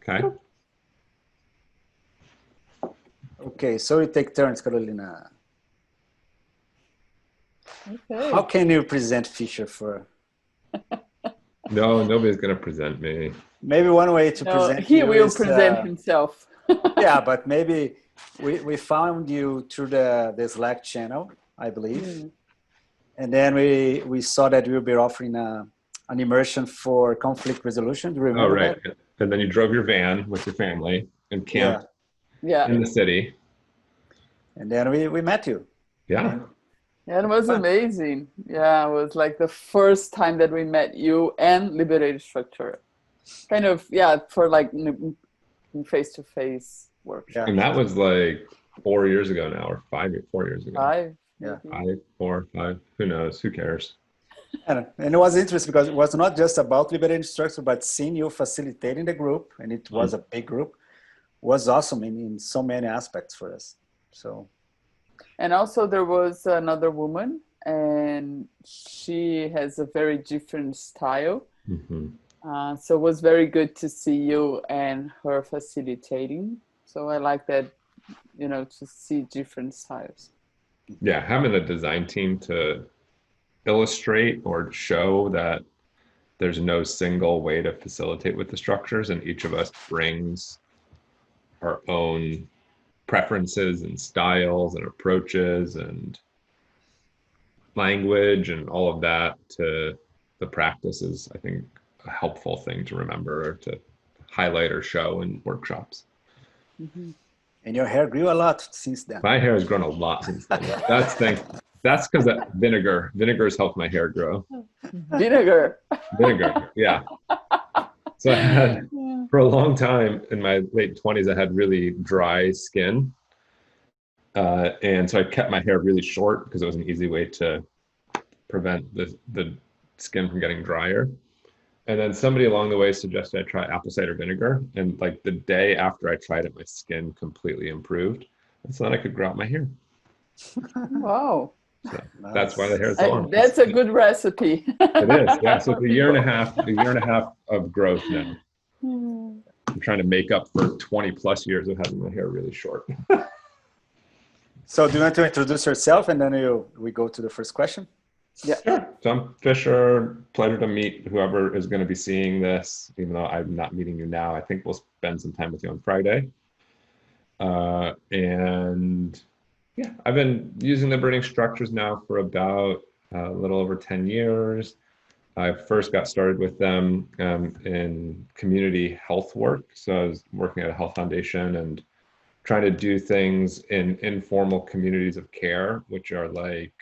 Okay. Okay, so we take turns, Carolina. Okay. How can you present Fisher for? No, nobody's going to present me. Maybe one way to No, present he you will is, present himself. yeah, but maybe we found you through the Slack channel, I believe. Mm. And then we saw that we'll be offering an immersion for conflict resolution. Do you remember right. that? And then you drove your van with your family and camped Yeah. in the city. And then we met you. Yeah. Yeah, it was amazing. Yeah, it was like the first time that we met you and Liberated Structure. Kind of, yeah, for like face-to-face workshop. And that was like 4 years ago now, or 4 years ago. 5. Yeah. 5, 4, 5. Who knows? Who cares? And it was interesting because it was not just about liberating structure, but seeing you facilitating the group, and it was a big group, was awesome in so many aspects for us. So, and also there was another woman, and she has a very different style. So it was very good to see you and her facilitating. So I like that, you know, to see different styles. Yeah, having a design team to illustrate or show that there's no single way to facilitate with the structures, and each of us brings our own preferences and styles and approaches and language and all of that to the practice is, I think, a helpful thing to remember or to highlight or show in workshops. And your hair grew a lot since then. My hair has grown a lot since then. That's because that vinegar has helped my hair grow. Vinegar, yeah. So I had, for a long time in my late 20s, I had really dry skin. And so I kept my hair really short because it was an easy way to prevent the skin from getting drier. And then somebody along the way suggested I try apple cider vinegar. And like the day after I tried it, my skin completely improved. And so then I could grow out my hair. wow. So that's why the hair is long. That's a good recipe. It is, yeah. So it's a year and a half of growth now. I'm trying to make up for 20 plus years of having my hair really short. So do you want to introduce yourself and then we go to the first question? Yeah. Sure. So I'm Fisher. Pleasure to meet whoever is going to be seeing this, even though I'm not meeting you now. I think we'll spend some time with you on Friday. And yeah, I've been using liberating structures now for about a little over 10 years. I first got started with them in community health work. So I was working at a health foundation and trying to do things in informal communities of care, which are like,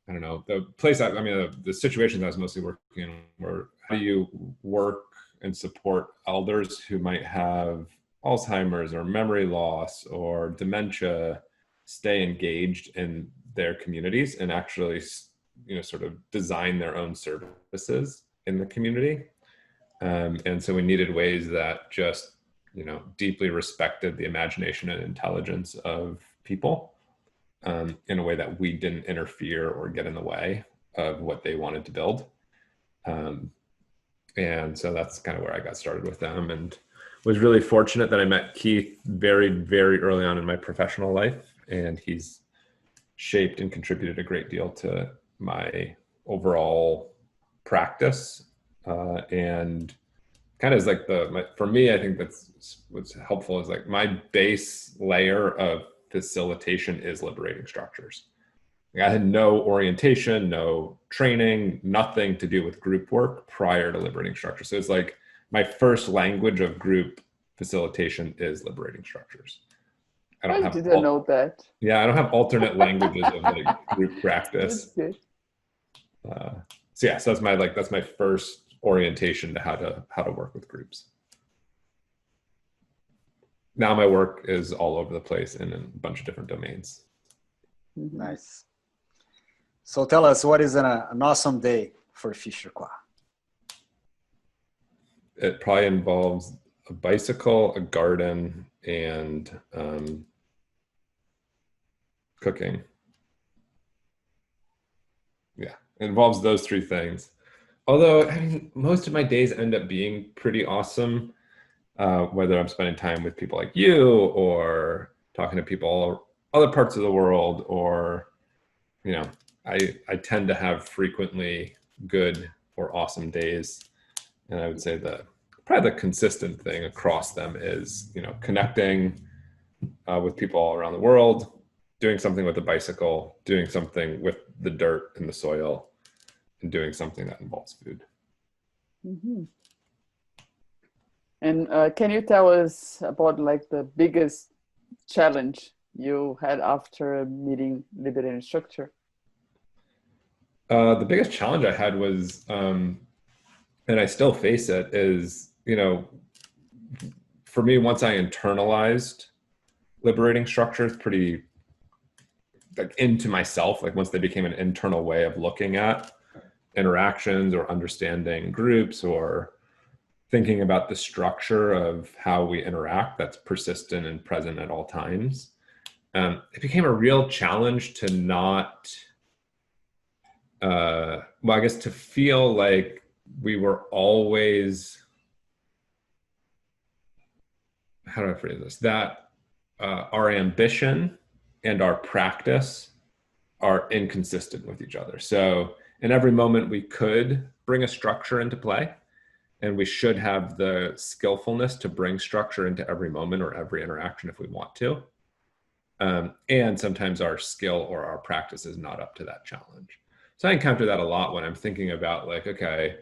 I don't know, the situations I was mostly working in were how do you work and support elders who might have Alzheimer's or memory loss or dementia stay engaged in their communities and actually, you know, sort of design their own services in the community. And so we needed ways that just, you know, deeply respected the imagination and intelligence of people in a way that we didn't interfere or get in the way of what they wanted to build. And so that's kind of where I got started with them, and was really fortunate that I met Keith very, very early on in my professional life. And he's shaped and contributed a great deal to my overall practice. And kind of is like for me, I think that's what's helpful is like my base layer of facilitation is liberating structures. Like I had no orientation, no training, nothing to do with group work prior to liberating structures. So it's like my first language of group facilitation is liberating structures. I didn't know that. Yeah, I don't have alternate languages of like group practice. That's good. So yeah, so that's my first orientation to how to work with groups. Now my work is all over the place in a bunch of different domains. Nice. So tell us, what is an awesome day for Fisher Qua? It probably involves a bicycle, a garden, and cooking. Yeah, it involves those three things. Although, I mean, most of my days end up being pretty awesome, whether I'm spending time with people like you or talking to people all other parts of the world, or, you know, I tend to have frequently good or awesome days. And I would say that probably the consistent thing across them is, you know, connecting with people all around the world, doing something with a bicycle, doing something with the dirt and the soil, and doing something that involves food. Mm-hmm. And can you tell us about like the biggest challenge you had after meeting liberating structure? The biggest challenge I had was, and I still face it, is, you know, for me, once I internalized liberating structures pretty like into myself, like once they became an internal way of looking at interactions or understanding groups or thinking about the structure of how we interact that's persistent and present at all times, it became a real challenge to not, well, I guess to feel like we were always, how do I phrase this? That our ambition and our practice are inconsistent with each other. So in every moment we could bring a structure into play, and we should have the skillfulness to bring structure into every moment or every interaction if we want to. And sometimes our skill or our practice is not up to that challenge. So I encounter that a lot when I'm thinking about like, okay,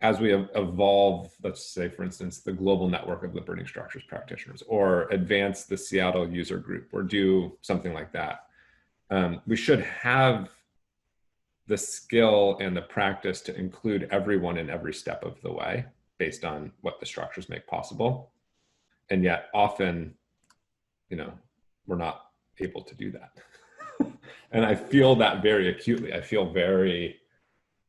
as we evolve, let's say, for instance, the global network of liberating structures practitioners, or advance the Seattle user group, or do something like that, we should have the skill and the practice to include everyone in every step of the way based on what the structures make possible. And yet often, you know, we're not able to do that. And I feel that very acutely. I feel very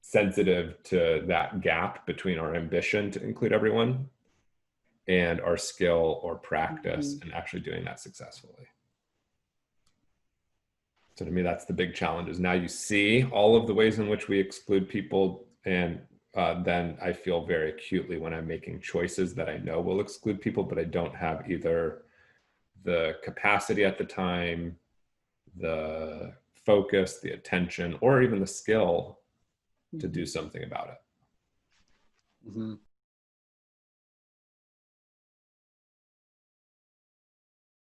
sensitive to that gap between our ambition to include everyone and our skill or practice in actually doing that successfully. So to me, that's the big challenge, is now you see all of the ways in which we exclude people. And then I feel very acutely when I'm making choices that I know will exclude people, but I don't have either the capacity at the time, the focus, the attention, or even the skill to do something about it. Mm-hmm.